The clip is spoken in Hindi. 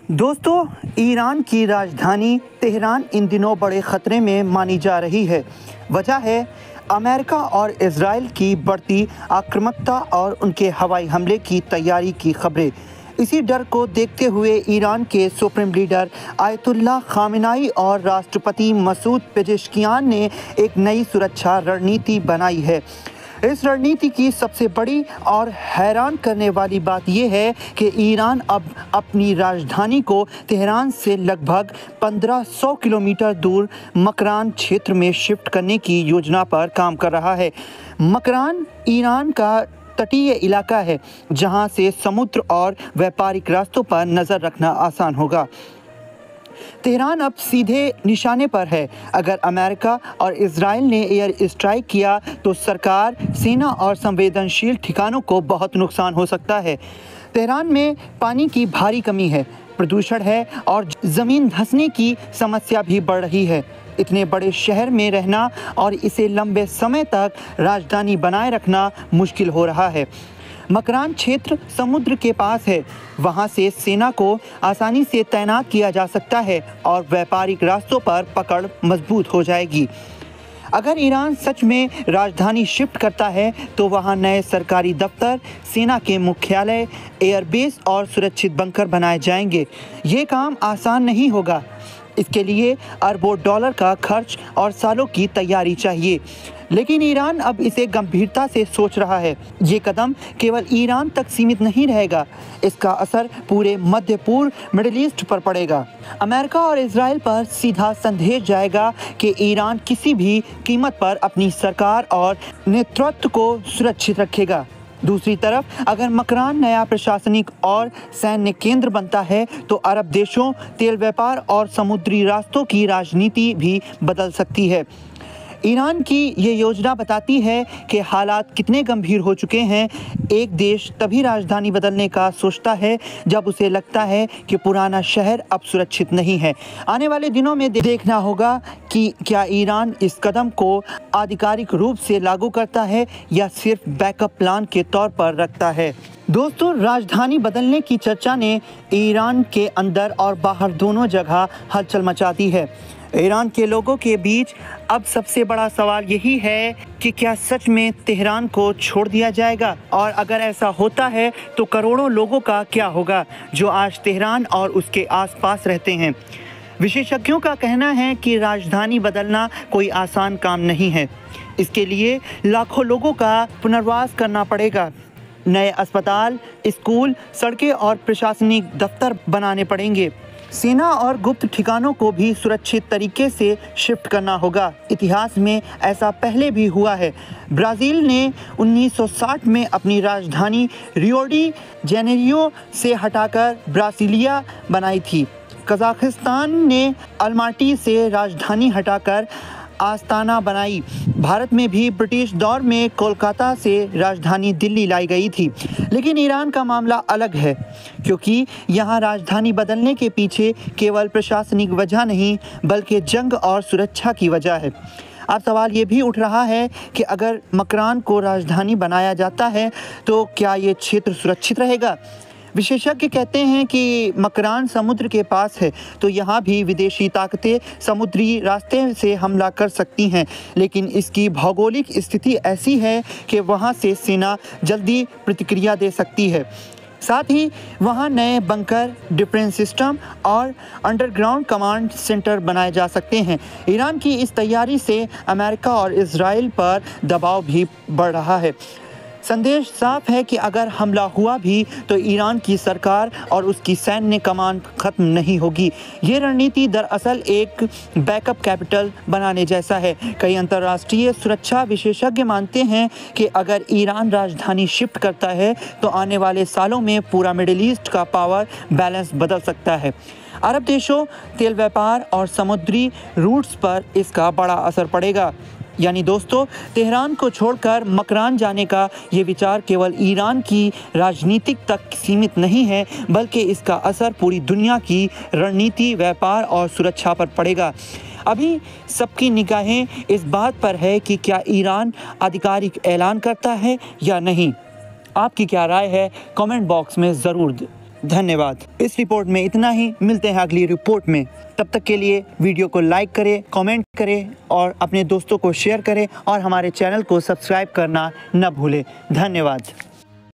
दोस्तों, ईरान की राजधानी तेहरान इन दिनों बड़े ख़तरे में मानी जा रही है। वजह है अमेरिका और इजराइल की बढ़ती आक्रामकता और उनके हवाई हमले की तैयारी की खबरें। इसी डर को देखते हुए ईरान के सुप्रीम लीडर आयतुल्लाह खामेनेई और राष्ट्रपति मसूद पेजेश्कियान ने एक नई सुरक्षा रणनीति बनाई है। इस रणनीति की सबसे बड़ी और हैरान करने वाली बात यह है कि ईरान अब अपनी राजधानी को तेहरान से लगभग 1500 किलोमीटर दूर मकरान क्षेत्र में शिफ्ट करने की योजना पर काम कर रहा है। मकरान ईरान का तटीय इलाका है, जहां से समुद्र और व्यापारिक रास्तों पर नज़र रखना आसान होगा। तेहरान अब सीधे निशाने पर है। अगर अमेरिका और इजराइल ने एयर स्ट्राइक किया तो सरकार, सेना और संवेदनशील ठिकानों को बहुत नुकसान हो सकता है। तेहरान में पानी की भारी कमी है, प्रदूषण है और ज़मीन धंसने की समस्या भी बढ़ रही है। इतने बड़े शहर में रहना और इसे लंबे समय तक राजधानी बनाए रखना मुश्किल हो रहा है। मकरान क्षेत्र समुद्र के पास है, वहां से सेना को आसानी से तैनात किया जा सकता है और व्यापारिक रास्तों पर पकड़ मजबूत हो जाएगी। अगर ईरान सच में राजधानी शिफ्ट करता है तो वहां नए सरकारी दफ्तर, सेना के मुख्यालय, एयरबेस और सुरक्षित बंकर बनाए जाएंगे। ये काम आसान नहीं होगा। इसके लिए अरबों डॉलर का खर्च और सालों की तैयारी चाहिए, लेकिन ईरान अब इसे गंभीरता से सोच रहा है। ये कदम केवल ईरान तक सीमित नहीं रहेगा, इसका असर पूरे मध्य पूर्व, मिडिल ईस्ट पर पड़ेगा। अमेरिका और इजराइल पर सीधा संदेश जाएगा कि ईरान किसी भी कीमत पर अपनी सरकार और नेतृत्व को सुरक्षित रखेगा। दूसरी तरफ अगर मकरान नया प्रशासनिक और सैन्य केंद्र बनता है तो अरब देशों, तेल व्यापार और समुद्री रास्तों की राजनीति भी बदल सकती है। ईरान की ये योजना बताती है कि हालात कितने गंभीर हो चुके हैं। एक देश तभी राजधानी बदलने का सोचता है जब उसे लगता है कि पुराना शहर अब सुरक्षित नहीं है। आने वाले दिनों में देखना होगा कि क्या ईरान इस कदम को आधिकारिक रूप से लागू करता है या सिर्फ बैकअप प्लान के तौर पर रखता है। दोस्तों, राजधानी बदलने की चर्चा ने ईरान के अंदर और बाहर दोनों जगह हलचल मचा दी है। ईरान के लोगों के बीच अब सबसे बड़ा सवाल यही है कि क्या सच में तेहरान को छोड़ दिया जाएगा, और अगर ऐसा होता है तो करोड़ों लोगों का क्या होगा जो आज तेहरान और उसके आसपास रहते हैं। विशेषज्ञों का कहना है कि राजधानी बदलना कोई आसान काम नहीं है। इसके लिए लाखों लोगों का पुनर्वास करना पड़ेगा। नए अस्पताल, स्कूल, सड़कें और प्रशासनिक दफ्तर बनाने पड़ेंगे। सेना और गुप्त ठिकानों को भी सुरक्षित तरीके से शिफ्ट करना होगा। इतिहास में ऐसा पहले भी हुआ है। ब्राज़ील ने 1960 में अपनी राजधानी रियो डी जेनेरियो से हटाकर ब्रासिलिया बनाई थी। कजाकिस्तान ने अलमाटी से राजधानी हटाकर आस्ताना बनाई। भारत में भी ब्रिटिश दौर में कोलकाता से राजधानी दिल्ली लाई गई थी। लेकिन ईरान का मामला अलग है, क्योंकि यहाँ राजधानी बदलने के पीछे केवल प्रशासनिक वजह नहीं बल्कि जंग और सुरक्षा की वजह है। अब सवाल ये भी उठ रहा है कि अगर मकरान को राजधानी बनाया जाता है तो क्या ये क्षेत्र सुरक्षित रहेगा। विशेषज्ञ कहते हैं कि मकरान समुद्र के पास है तो यहाँ भी विदेशी ताकतें समुद्री रास्ते से हमला कर सकती हैं, लेकिन इसकी भौगोलिक स्थिति ऐसी है कि वहाँ से सेना जल्दी प्रतिक्रिया दे सकती है। साथ ही वहाँ नए बंकर, डिफेंस सिस्टम और अंडरग्राउंड कमांड सेंटर बनाए जा सकते हैं। ईरान की इस तैयारी से अमेरिका और इजराइल पर दबाव भी बढ़ रहा है। संदेश साफ है कि अगर हमला हुआ भी तो ईरान की सरकार और उसकी सैन्य कमान खत्म नहीं होगी। ये रणनीति दरअसल एक बैकअप कैपिटल बनाने जैसा है। कई अंतर्राष्ट्रीय सुरक्षा विशेषज्ञ मानते हैं कि अगर ईरान राजधानी शिफ्ट करता है तो आने वाले सालों में पूरा मिडिल ईस्ट का पावर बैलेंस बदल सकता है। अरब देशों, तेल व्यापार और समुद्री रूट्स पर इसका बड़ा असर पड़ेगा। यानी दोस्तों, तेहरान को छोड़कर मकरान जाने का ये विचार केवल ईरान की राजनीतिक तक सीमित नहीं है, बल्कि इसका असर पूरी दुनिया की रणनीति, व्यापार और सुरक्षा पर पड़ेगा। अभी सबकी निगाहें इस बात पर है कि क्या ईरान आधिकारिक ऐलान करता है या नहीं। आपकी क्या राय है, कमेंट बॉक्स में ज़रूर धन्यवाद। इस रिपोर्ट में इतना ही, मिलते हैं अगली रिपोर्ट में। तब तक के लिए वीडियो को लाइक करें, कमेंट करें और अपने दोस्तों को शेयर करें और हमारे चैनल को सब्सक्राइब करना न भूलें। धन्यवाद।